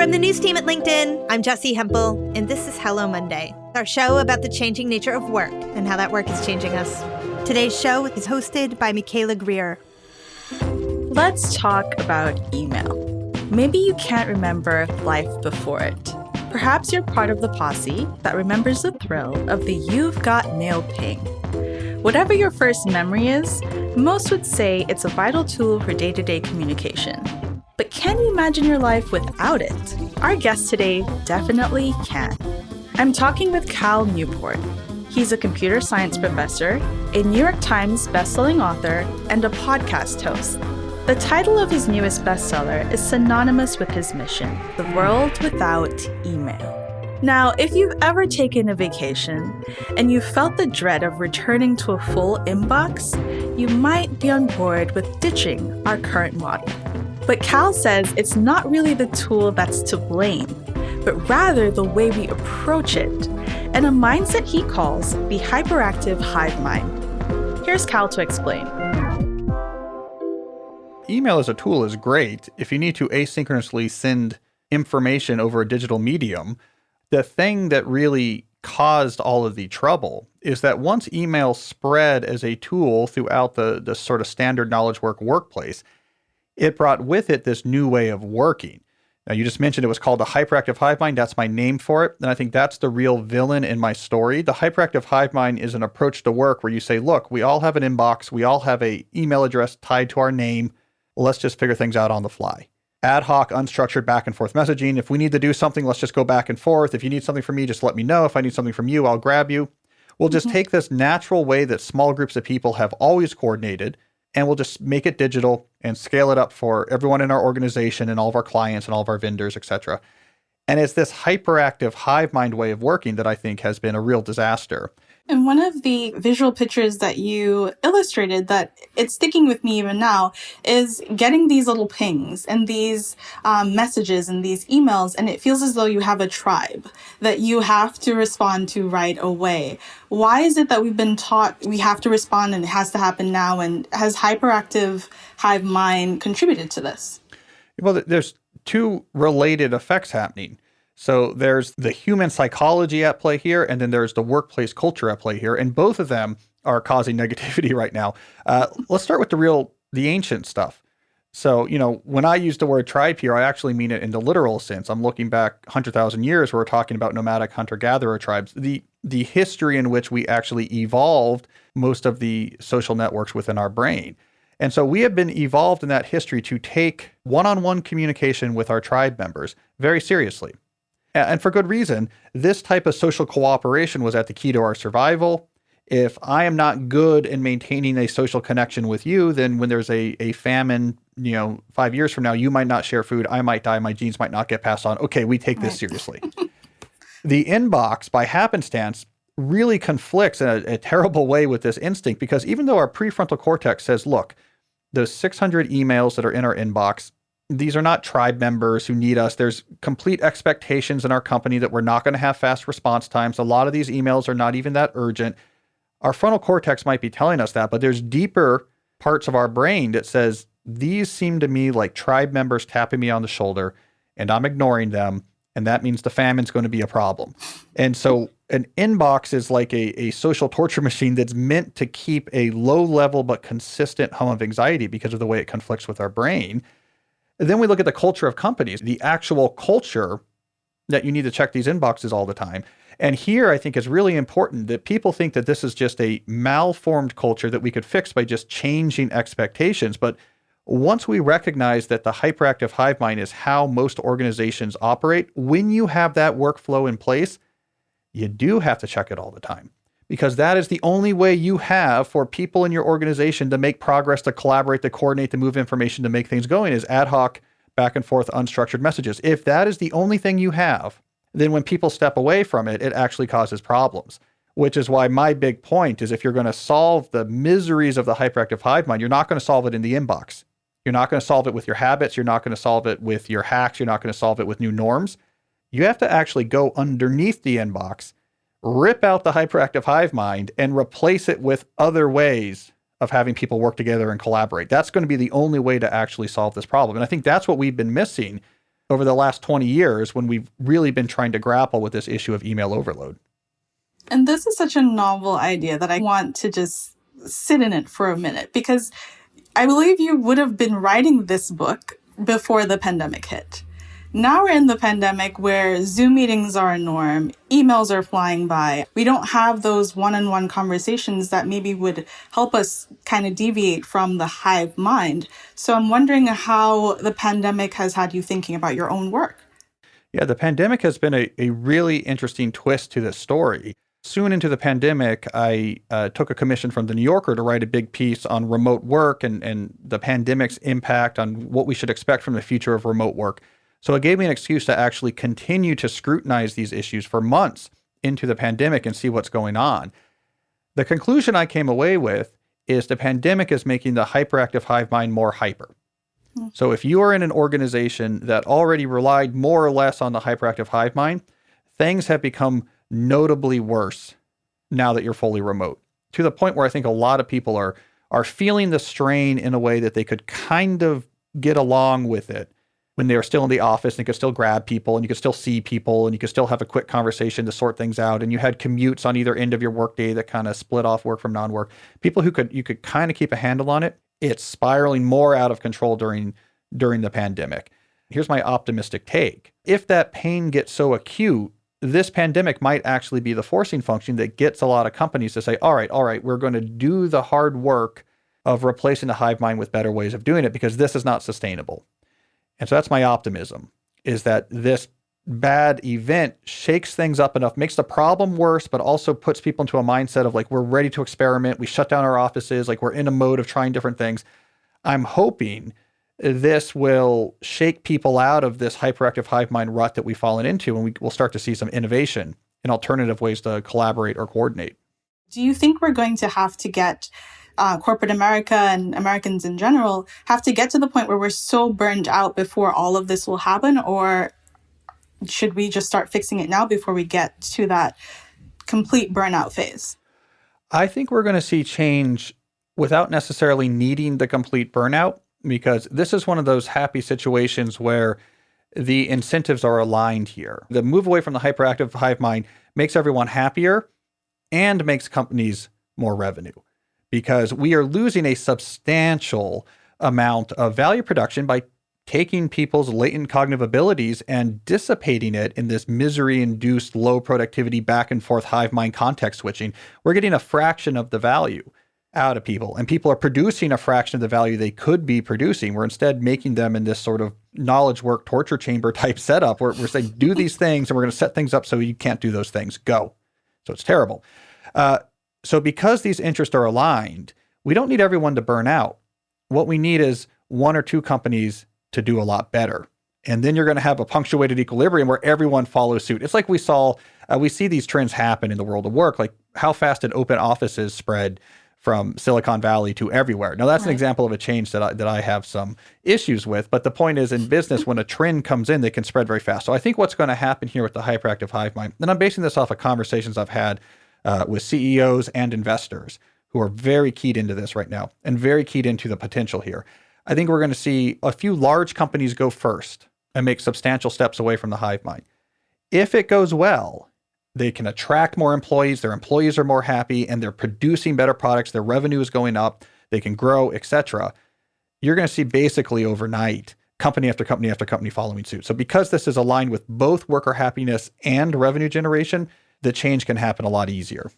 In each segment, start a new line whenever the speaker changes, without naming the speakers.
From the news team at LinkedIn, I'm Jessie Hempel, and this is Hello Monday, our show about the changing nature of work and how that work is changing us. Today's show is hosted by Michaela Greer.
Let's talk about email. Maybe you can't remember life before it. Perhaps you're part of the posse that remembers the thrill of the "you've got mail" ping. Whatever your first memory is, most would say it's a vital tool for day-to-day communication. But can you imagine your life without it? Our guest today definitely can. I'm talking with Cal Newport. He's a computer science professor, a New York Times bestselling author, and a podcast host. The title of his newest bestseller is synonymous with his mission, The World Without Email. Now, if you've ever taken a vacation and you felt the dread of returning to a full inbox, you might be on board with ditching our current model. But Cal says it's not really the tool that's to blame, but rather the way we approach it, and a mindset he calls the hyperactive hive mind. Here's Cal to explain.
Email as a tool is great if you need to asynchronously send information over a digital medium. The thing that really caused all of the trouble is that once email spread as a tool throughout the sort of standard knowledge work workplace, it brought with it this new way of working. Now, you just mentioned it was called the hyperactive hive mind. That's my name for it. And I think that's the real villain in my story. The hyperactive hive mind is an approach to work where you say, look, we all have an inbox. We all have an email address tied to our name. Let's just figure things out on the fly. Ad hoc, unstructured back and forth messaging. If we need to do something, let's just go back and forth. If you need something from me, just let me know. If I need something from you, I'll grab you. We'll just take this natural way that small groups of people have always coordinated, and we'll just make it digital and scale it up for everyone in our organization and all of our clients and all of our vendors, et cetera. And it's this hyperactive hive mind way of working that I think has been a real disaster.
And one of the visual pictures that you illustrated that it's sticking with me even now is getting these little pings and these messages and these emails, and it feels as though you have a tribe that you have to respond to right away. Why is it that we've been taught we have to respond and it has to happen now? And has hyperactive hive mind contributed to this?
Well, there's two related effects happening. So there's the human psychology at play here, and then there's the workplace culture at play here, and both of them are causing negativity right now. Let's start with the ancient stuff. So, when I use the word tribe here, I actually mean it in the literal sense. I'm looking back 100,000 years where we're talking about nomadic hunter-gatherer tribes, the history in which we actually evolved most of the social networks within our brain. And so we have been evolved in that history to take one-on-one communication with our tribe members very seriously. And for good reason. This type of social cooperation was at the key to our survival. If I am not good in maintaining a social connection with you, then when there's a famine, 5 years from now, you might not share food. I might die. My genes might not get passed on. Okay, we take this seriously. The inbox, by happenstance, really conflicts in a terrible way with this instinct, because even though our prefrontal cortex says, look, those 600 emails that are in our inbox, these are not tribe members who need us. There's complete expectations in our company that we're not going to have fast response times. A lot of these emails are not even that urgent. Our frontal cortex might be telling us that, but there's deeper parts of our brain that says, these seem to me like tribe members tapping me on the shoulder, and I'm ignoring them, and that means the famine's going to be a problem. And so an inbox is like a social torture machine that's meant to keep a low level but consistent hum of anxiety because of the way it conflicts with our brain. Then we look at the culture of companies, the actual culture that you need to check these inboxes all the time. And here I think is really important that people think that this is just a malformed culture that we could fix by just changing expectations. But once we recognize that the hyperactive hive mind is how most organizations operate, when you have that workflow in place, you do have to check it all the time. Because that is the only way you have for people in your organization to make progress, to collaborate, to coordinate, to move information, to make things going, is ad hoc, back and forth, unstructured messages. If that is the only thing you have, then when people step away from it, it actually causes problems. Which is why my big point is if you're going to solve the miseries of the hyperactive hive mind, you're not going to solve it in the inbox. You're not going to solve it with your habits. You're not going to solve it with your hacks. You're not going to solve it with new norms. You have to actually go underneath the inbox, rip out the hyperactive hive mind, and replace it with other ways of having people work together and collaborate. That's going to be the only way to actually solve this problem. And I think that's what we've been missing over the last 20 years when we've really been trying to grapple with this issue of email overload.
And this is such a novel idea that I want to just sit in it for a minute, because I believe you would have been writing this book before the pandemic hit. Now we're in the pandemic where Zoom meetings are a norm, emails are flying by. We don't have those one-on-one conversations that maybe would help us kind of deviate from the hive mind. So I'm wondering how the pandemic has had you thinking about your own work.
Yeah, the pandemic has been a really interesting twist to this story. Soon into the pandemic, I took a commission from the New Yorker to write a big piece on remote work and the pandemic's impact on what we should expect from the future of remote work. So it gave me an excuse to actually continue to scrutinize these issues for months into the pandemic and see what's going on. The conclusion I came away with is the pandemic is making the hyperactive hive mind more hyper. So if you are in an organization that already relied more or less on the hyperactive hive mind, things have become notably worse now that you're fully remote, to the point where I think a lot of people are feeling the strain in a way that they could kind of get along with it when they were still in the office and you could still grab people and you could still see people and you could still have a quick conversation to sort things out. And you had commutes on either end of your workday that kind of split off work from non-work. People you could kind of keep a handle on it. It's spiraling more out of control during the pandemic. Here's my optimistic take. If that pain gets so acute, this pandemic might actually be the forcing function that gets a lot of companies to say, all right, we're going to do the hard work of replacing the hive mind with better ways of doing it because this is not sustainable. And so that's my optimism, is that this bad event shakes things up enough, makes the problem worse, but also puts people into a mindset of like, we're ready to experiment. We shut down our offices. Like we're in a mode of trying different things. I'm hoping this will shake people out of this hyperactive hive mind rut that we've fallen into, and we'll start to see some innovation and alternative ways to collaborate or coordinate.
Do you think we're going to have to get corporate America and Americans in general have to get to the point where we're so burned out before all of this will happen? Or should we just start fixing it now before we get to that complete burnout phase?
I think we're going to see change without necessarily needing the complete burnout, because this is one of those happy situations where the incentives are aligned here. The move away from the hyperactive hive mind makes everyone happier and makes companies more revenue, because we are losing a substantial amount of value production by taking people's latent cognitive abilities and dissipating it in this misery-induced low productivity back and forth hive mind context switching. We're getting a fraction of the value out of people, and people are producing a fraction of the value they could be producing. We're instead making them in this sort of knowledge work torture chamber type setup where we're saying, do these things, and we're going to set things up so you can't do those things. Go. So it's terrible. So because these interests are aligned, we don't need everyone to burn out. What we need is one or two companies to do a lot better. And then you're going to have a punctuated equilibrium where everyone follows suit. It's like we see these trends happen in the world of work, like how fast an open offices spread from Silicon Valley to everywhere. Now that's an example of a change that I have some issues with. But the point is, in business, when a trend comes in, they can spread very fast. So I think what's going to happen here with the hyperactive hive mind, and I'm basing this off of conversations I've had with CEOs and investors who are very keyed into this right now and very keyed into the potential here. I think we're going to see a few large companies go first and make substantial steps away from the hive mind. If it goes well, they can attract more employees, their employees are more happy, and they're producing better products, their revenue is going up, they can grow, etc. You're going to see basically overnight company after company after company following suit. So because this is aligned with both worker happiness and revenue generation, the change can happen a lot easier.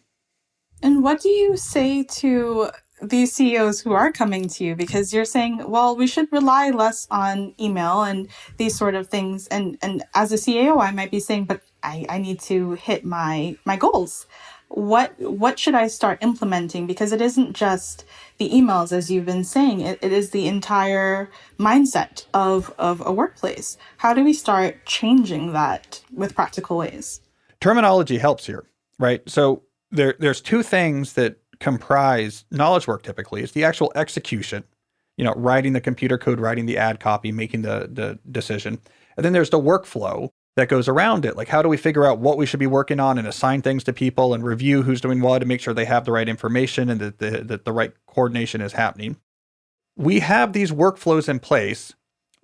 And what do you say to these CEOs who are coming to you? Because you're saying, well, we should rely less on email and these sort of things. And as a CEO, I might be saying, but I need to hit my goals. What should I start implementing? Because it isn't just the emails, as you've been saying, it is the entire mindset of a workplace. How do we start changing that with practical ways?
Terminology helps here, right? So there's two things that comprise knowledge work typically. It's the actual execution, writing the computer code, writing the ad copy, making the decision. And then there's the workflow that goes around it. Like, how do we figure out what we should be working on and assign things to people and review who's doing what to make sure they have the right information and that the right coordination is happening. We have these workflows in place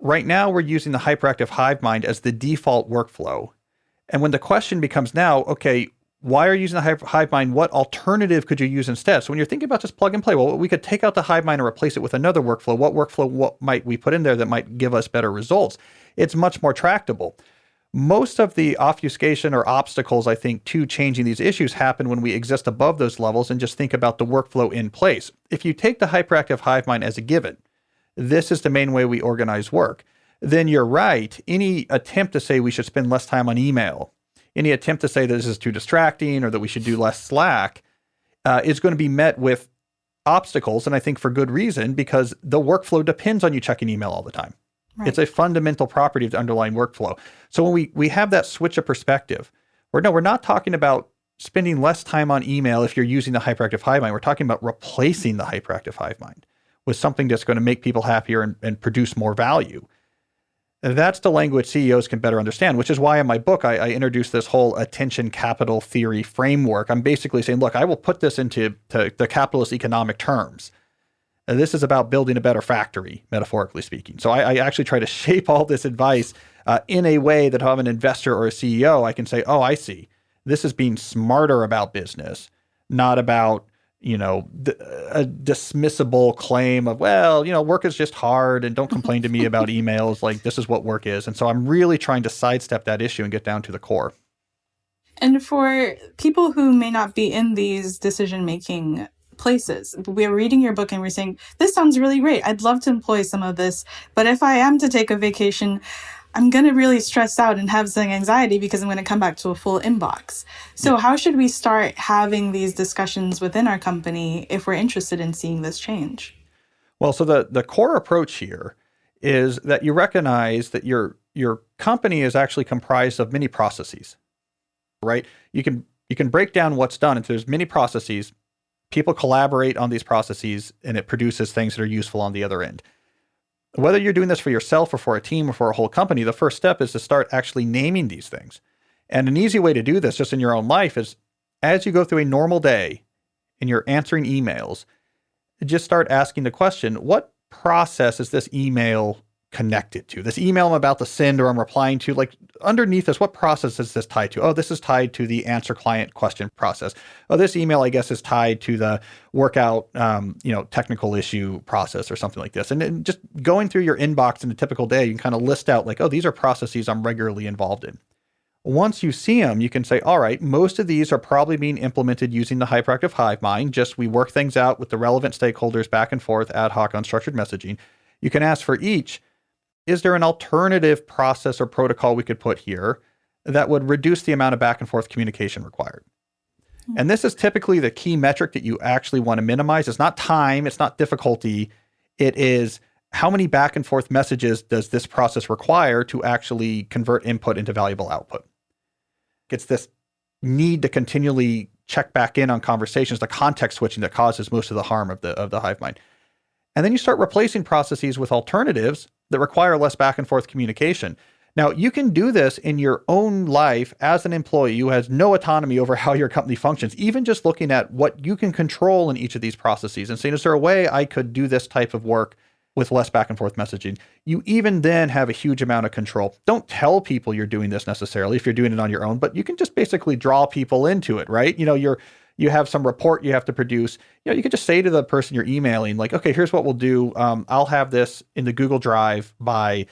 Right now, we're using the hyperactive hive mind as the default workflow. And when the question becomes now, okay, why are you using the hive mind? What alternative could you use instead? So when you're thinking about just plug and play, well, we could take out the hive mind and replace it with another workflow. What might we put in there that might give us better results? It's much more tractable. Most of the obfuscation or obstacles, I think, to changing these issues happen when we exist above those levels and just think about the workflow in place. If you take the hyperactive hive mind as a given, this is the main way we organize work, then you're right. Any attempt to say we should spend less time on email, any attempt to say that this is too distracting or that we should do less Slack is going to be met with obstacles. And I think for good reason, because the workflow depends on you checking email all the time. Right. It's a fundamental property of the underlying workflow. So when we have that switch of perspective, we're not talking about spending less time on email if you're using the hyperactive hive mind. We're talking about replacing the hyperactive hive mind with something that's going to make people happier and produce more value. That's the language CEOs can better understand, which is why in my book, I introduced this whole attention capital theory framework. I'm basically saying, look, I will put this into the capitalist economic terms. And this is about building a better factory, metaphorically speaking. So I actually try to shape all this advice in a way that if I'm an investor or a CEO, I can say, oh, I see. This is being smarter about business, not about a dismissible claim of, well, work is just hard and don't complain to me about emails. Like, this is what work is. And so I'm really trying to sidestep that issue and get down to the core.
And for people who may not be in these decision-making places, we're reading your book and we're saying, this sounds really great. I'd love to employ some of this. But if I am to take a vacation, I'm going to really stress out and have some anxiety because I'm going to come back to a full inbox. So how should we start having these discussions within our company if we're interested in seeing this change?
Well, so the core approach here is that you recognize that your company is actually comprised of many processes, right? You can break down what's done into there's many processes. People collaborate on these processes and it produces things that are useful on the other end. Whether you're doing this for yourself or for a team or for a whole company, the first step is to start actually naming these things. And an easy way to do this just in your own life is as you go through a normal day and you're answering emails, just start asking the question, what process is this email connected to? This email I'm about to send or I'm replying to, like underneath this, what process is this tied to? Oh, this is tied to the answer client question process. Oh, this email, I guess, is tied to the workout, technical issue process or something like this. And then just going through your inbox in a typical day, you can kind of list out like, oh, these are processes I'm regularly involved in. Once you see them, you can say, all right, most of these are probably being implemented using the hyperactive hive mind. Just we work things out with the relevant stakeholders back and forth, ad hoc, unstructured messaging. You can ask for each, is there an alternative process or protocol we could put here that would reduce the amount of back and forth communication required? And this is typically the key metric that you actually want to minimize. It's not time, it's not difficulty. It is how many back and forth messages does this process require to actually convert input into valuable output? It's this need to continually check back in on conversations, the context switching that causes most of the harm of the hive mind. And then you start replacing processes with alternatives that require less back and forth communication. Now, you can do this in your own life as an employee who has no autonomy over how your company functions, even just looking at what you can control in each of these processes and saying, is there a way I could do this type of work with less back and forth messaging? You even then have a huge amount of control. Don't tell people you're doing this necessarily if you're doing it on your own, but you can just basically draw people into it, right? You have some report you have to produce. You could just say to the person you're emailing, like, okay, here's what we'll do. I'll have this in the Google Drive by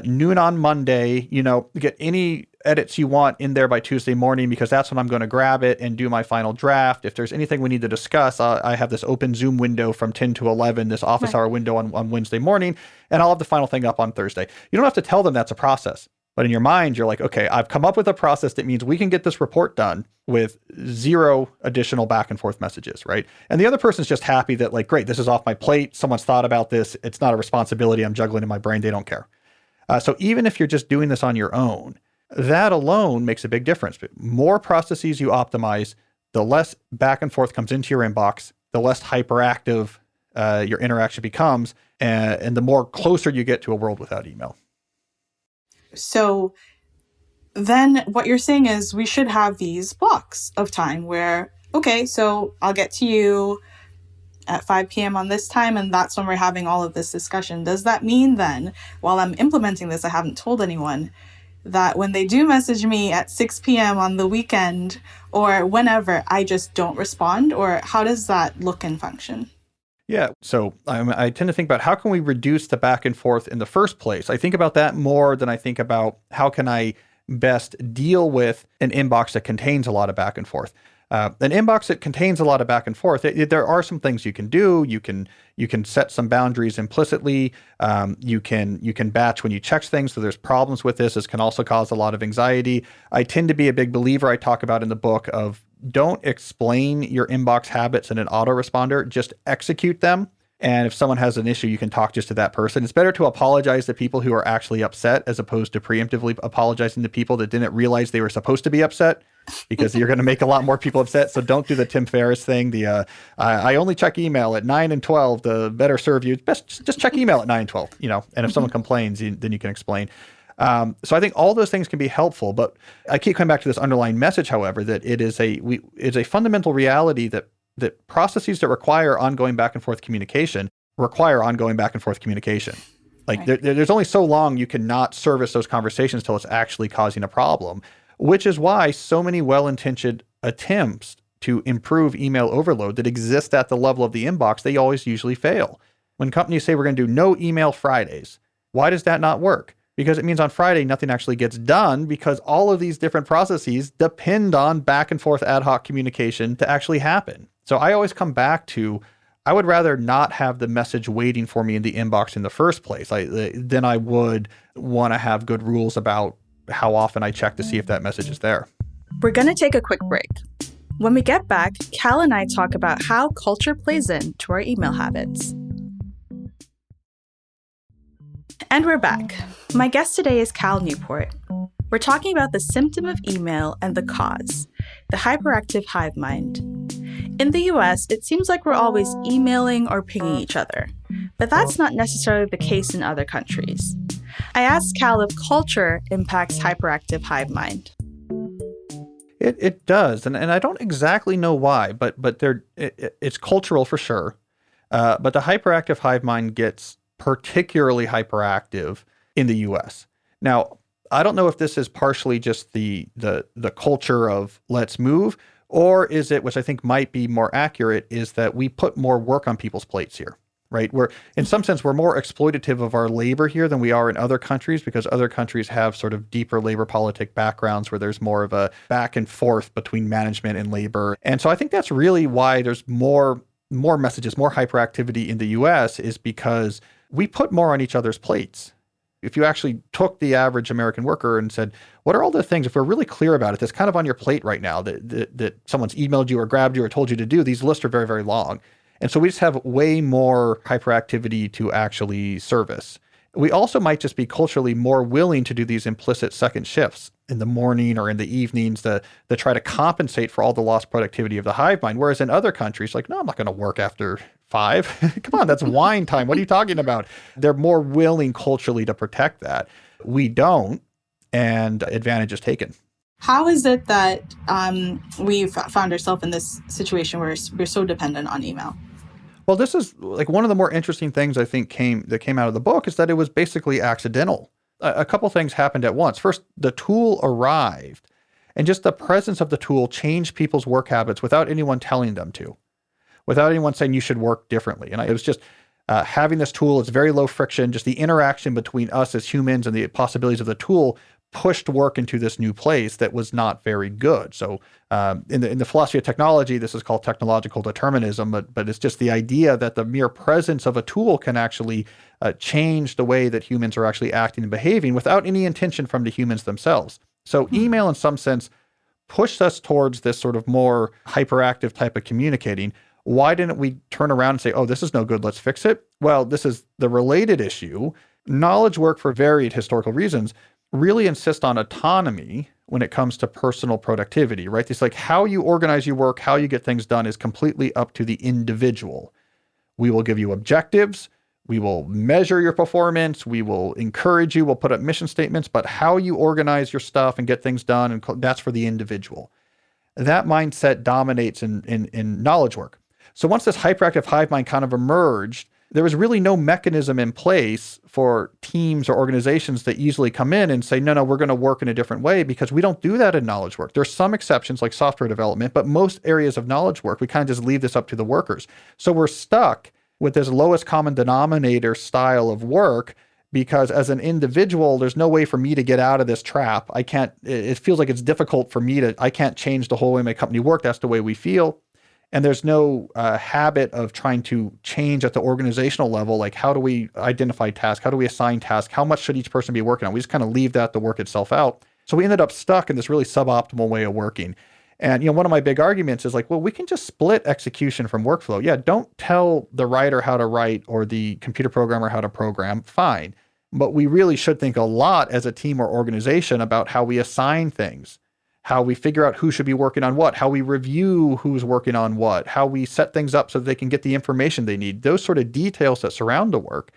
noon on Monday. Get any edits you want in there by Tuesday morning, because that's when I'm going to grab it and do my final draft. If there's anything we need to discuss, I have this open Zoom window from 10 to 11, this office hour window on Wednesday morning, and I'll have the final thing up on Thursday. You don't have to tell them that's a process. But in your mind, you're like, okay, I've come up with a process that means we can get this report done with zero additional back and forth messages, right? And the other person's just happy that, like, great, this is off my plate. Someone's thought about this. It's not a responsibility I'm juggling in my brain. They don't care. So even if you're just doing this on your own, that alone makes a big difference. But more processes you optimize, the less back and forth comes into your inbox, the less hyperactive your interaction becomes, and the more closer you get to a world without email.
So then what you're saying is we should have these blocks of time where, okay, so I'll get to you at 5 p.m. on this time, and that's when we're having all of this discussion. Does that mean then, while I'm implementing this, I haven't told anyone, that when they do message me at 6 p.m. on the weekend or whenever, I just don't respond? Or how does that look and function?
Yeah. So I tend to think about how can we reduce the back and forth in the first place? I think about that more than I think about how can I best deal with an inbox that contains a lot of back and forth. An inbox that contains a lot of back and forth, there are some things you can do. You can set some boundaries implicitly. You can batch when you check things. So there's problems with this. This can also cause a lot of anxiety. I tend to be a big believer, I talk about in the book, of don't explain your inbox habits in an autoresponder, just execute them. And if someone has an issue, you can talk just to that person. It's better to apologize to people who are actually upset as opposed to preemptively apologizing to people that didn't realize they were supposed to be upset, because you're going to make a lot more people upset. So don't do the Tim Ferriss thing. I only check email at 9 and 12 to better serve you. Best just check email at 9 and 12, and if someone complains, then you can explain. So I think all those things can be helpful, but I keep coming back to this underlying message, however, that it's a fundamental reality that processes that require ongoing back and forth communication require ongoing back and forth communication. Like
Right.
there's only so long you cannot service those conversations till it's actually causing a problem, which is why so many well-intentioned attempts to improve email overload that exist at the level of the inbox, they always usually fail. When companies say we're going to do no email Fridays, why does that not work? Because it means on Friday, nothing actually gets done because all of these different processes depend on back and forth ad hoc communication to actually happen. So I always come back to, I would rather not have the message waiting for me in the inbox in the first place. Then I would want to have good rules about how often I check to see if that message is there.
We're going to take a quick break. When we get back, Cal and I talk about how culture plays into our email habits. And we're back. My guest today is Cal Newport. We're talking about the symptom of email and the cause, the hyperactive hive mind. In the US, it seems like we're always emailing or pinging each other, but that's not necessarily the case in other countries. I asked Cal if culture impacts hyperactive hive mind.
It does, and I don't exactly know why, but it's cultural for sure. But the hyperactive hive mind gets particularly hyperactive in the U.S. Now, I don't know if this is partially just the culture of let's move, or is it, which I think might be more accurate, is that we put more work on people's plates here, right? We're, in some sense, we're more exploitative of our labor here than we are in other countries, because other countries have sort of deeper labor politic backgrounds where there's more of a back and forth between management and labor. And so I think that's really why there's more messages, more hyperactivity in the US, is because we put more on each other's plates. If you actually took the average American worker and said, what are all the things, if we're really clear about it, that's kind of on your plate right now that someone's emailed you or grabbed you or told you to do, these lists are very, very long. And so we just have way more hyperactivity to actually service. We also might just be culturally more willing to do these implicit second shifts in the morning or in the evenings to try to compensate for all the lost productivity of the hive mind. Whereas in other countries, like, no, I'm not going to work after 5. Come on, that's wine time. What are you talking about? They're more willing culturally to protect that. We don't, and advantage is taken.
How is it that we've found ourselves in this situation where we're so dependent on email?
Well, this is like one of the more interesting things I think came out of the book is that it was basically accidental. A couple things happened at once. First, the tool arrived, and just the presence of the tool changed people's work habits without anyone telling them to, without anyone saying you should work differently. And it was just having this tool. It's very low friction. Just the interaction between us as humans and the possibilities of the tool pushed work into this new place that was not very good. So in the philosophy of technology, this is called technological determinism, but it's just the idea that the mere presence of a tool can actually change the way that humans are actually acting and behaving without any intention from the humans themselves. So email, in some sense, pushed us towards this sort of more hyperactive type of communicating. Why didn't we turn around and say, oh, this is no good, let's fix it? Well, this is the related issue. Knowledge work, for varied historical reasons, really insist on autonomy when it comes to personal productivity, right? It's like how you organize your work, how you get things done is completely up to the individual. We will give you objectives. We will measure your performance. We will encourage you. We'll put up mission statements, but how you organize your stuff and get things done, and that's for the individual. That mindset dominates in knowledge work. So once this hyperactive hive mind kind of emerged, there was really no mechanism in place for teams or organizations that easily come in and say, no, we're going to work in a different way, because we don't do that in knowledge work. There's some exceptions like software development, but most areas of knowledge work, we kind of just leave this up to the workers. So we're stuck with this lowest common denominator style of work, because as an individual, there's no way for me to get out of this trap. It feels like it's difficult for me I can't change the whole way my company works. That's the way we feel. And there's no habit of trying to change at the organizational level. Like, how do we identify tasks? How do we assign tasks? How much should each person be working on? We just kind of leave that to work itself out. So we ended up stuck in this really suboptimal way of working. And, one of my big arguments is like, well, we can just split execution from workflow. Yeah, don't tell the writer how to write or the computer programmer how to program. Fine. But we really should think a lot as a team or organization about how we assign things, how we figure out who should be working on what, how we review who's working on what, how we set things up so they can get the information they need. Those sort of details that surround the work,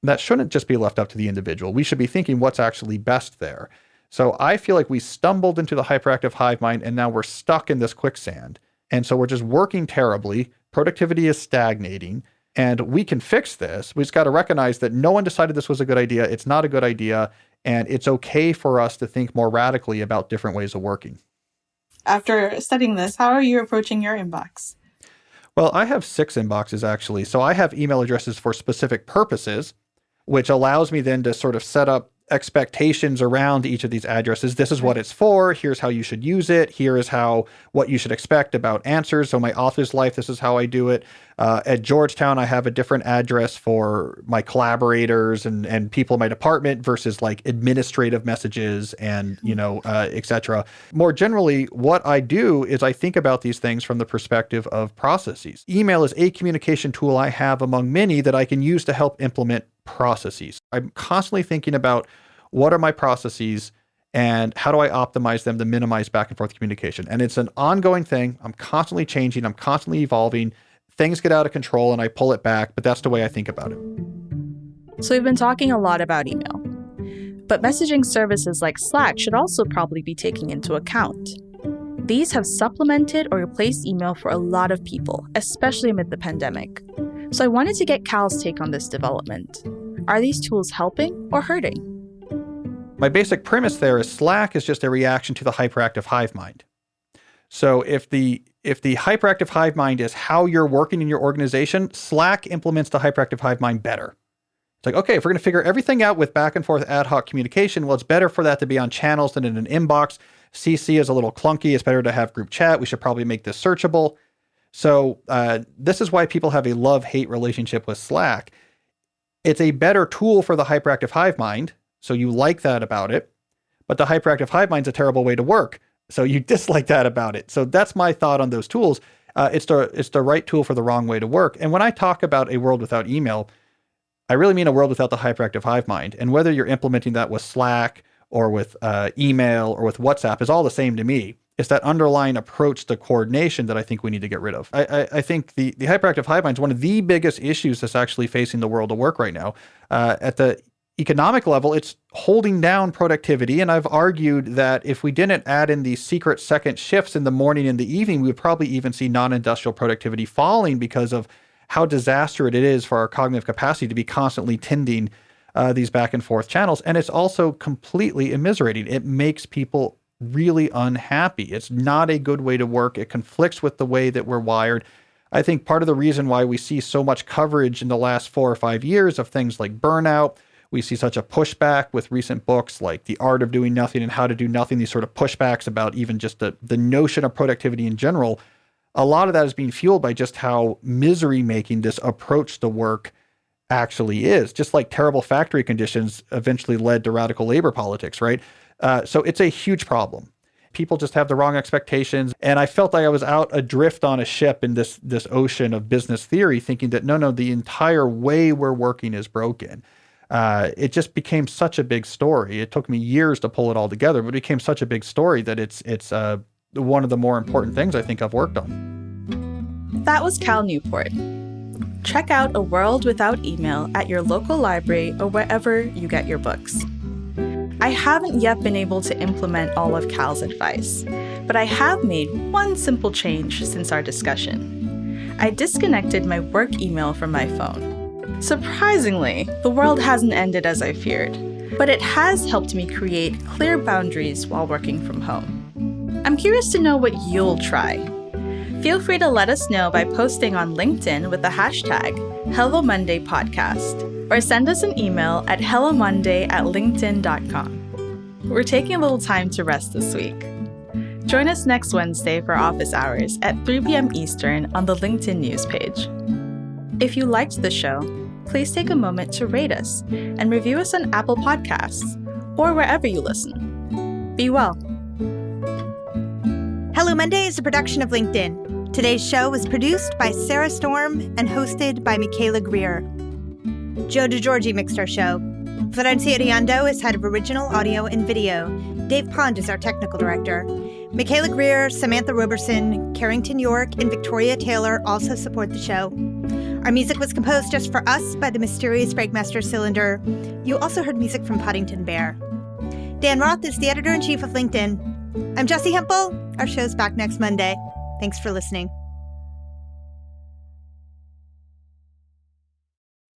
that shouldn't just be left up to the individual. We should be thinking what's actually best there. So I feel like we stumbled into the hyperactive hive mind, and now we're stuck in this quicksand. And so we're just working terribly. Productivity is stagnating, and we can fix this. We just got to recognize that no one decided this was a good idea. It's not a good idea. And it's okay for us to think more radically about different ways of working.
After studying this, how are you approaching your inbox?
Well, I have 6 inboxes actually. So I have email addresses for specific purposes, which allows me then to sort of set up expectations around each of these addresses. This is what it's for. Here's how you should use it. Here is what you should expect about answers. So my author's life, this is how I do it. At Georgetown, I have a different address for my collaborators and people in my department versus like administrative messages and, et cetera. More generally, what I do is I think about these things from the perspective of processes. Email is a communication tool I have among many that I can use to help implement processes. I'm constantly thinking about what are my processes and how do I optimize them to minimize back and forth communication. And it's an ongoing thing. I'm constantly changing. I'm constantly evolving. Things get out of control and I pull it back, but that's the way I think about it.
So we've been talking a lot about email, but messaging services like Slack should also probably be taken into account. These have supplemented or replaced email for a lot of people, especially amid the pandemic. So I wanted to get Cal's take on this development. Are these tools helping or hurting?
My basic premise there is Slack is just a reaction to the hyperactive hive mind. So if the hyperactive hive mind is how you're working in your organization, Slack implements the hyperactive hive mind better. It's like, okay, if we're going to figure everything out with back and forth ad hoc communication, well, it's better for that to be on channels than in an inbox. CC is a little clunky. It's better to have group chat. We should probably make this searchable. So this is why people have a love-hate relationship with Slack. It's a better tool for the hyperactive hive mind, so you like that about it. But the hyperactive hive mind's a terrible way to work, so you dislike that about it. So that's my thought on those tools. It's the right tool for the wrong way to work. And when I talk about a world without email, I really mean a world without the hyperactive hive mind. And whether you're implementing that with Slack or with email or with WhatsApp is all the same to me. It's that underlying approach to coordination that I think we need to get rid of. I think the hyperactive hive mind is one of the biggest issues that's actually facing the world of work right now. At the economic level, it's holding down productivity. And I've argued that if we didn't add in these secret second shifts in the morning and the evening, we would probably even see non-industrial productivity falling because of how disastrous it is for our cognitive capacity to be constantly tending these back and forth channels. And it's also completely immiserating. It makes people really unhappy. It's not a good way to work. It conflicts with the way that we're wired. I think part of the reason why we see so much coverage in the last 4 or 5 years of things like burnout, we see such a pushback with recent books like The Art of Doing Nothing and How to Do Nothing, these sort of pushbacks about even just the notion of productivity in general. A lot of that is being fueled by just how misery-making this approach to work actually is. Just like terrible factory conditions eventually led to radical labor politics, right? So it's a huge problem. People just have the wrong expectations. And I felt like I was out adrift on a ship in this ocean of business theory, thinking that no, the entire way we're working is broken. It just became such a big story. It took me years to pull it all together, but it became such a big story that it's one of the more important things I think I've worked on.
That was Cal Newport. Check out A World Without Email at your local library or wherever you get your books. I haven't yet been able to implement all of Cal's advice, but I have made one simple change since our discussion. I disconnected my work email from my phone. Surprisingly, the world hasn't ended as I feared, but it has helped me create clear boundaries while working from home. I'm curious to know what you'll try. Feel free to let us know by posting on LinkedIn with the hashtag HelloMondayPodcast, or send us an email at hellomonday@linkedin.com. We're taking a little time to rest this week. Join us next Wednesday for office hours at 3 p.m. Eastern on the LinkedIn news page. If you liked the show, please take a moment to rate us and review us on Apple Podcasts or wherever you listen. Be well.
Hello Monday is a production of LinkedIn. Today's show was produced by Sarah Storm and hosted by Michaela Greer. Joe DeGiorgi mixed our show. Florencia Riando is head of original audio and video. Dave Pond is our technical director. Michaela Greer, Samantha Roberson, Carrington York, and Victoria Taylor also support the show. Our music was composed just for us by the mysterious Breakmaster Cylinder. You also heard music from Poddington Bear. Dan Roth is the editor-in-chief of LinkedIn. I'm Jessie Hempel. Our show's back next Monday. Thanks for listening.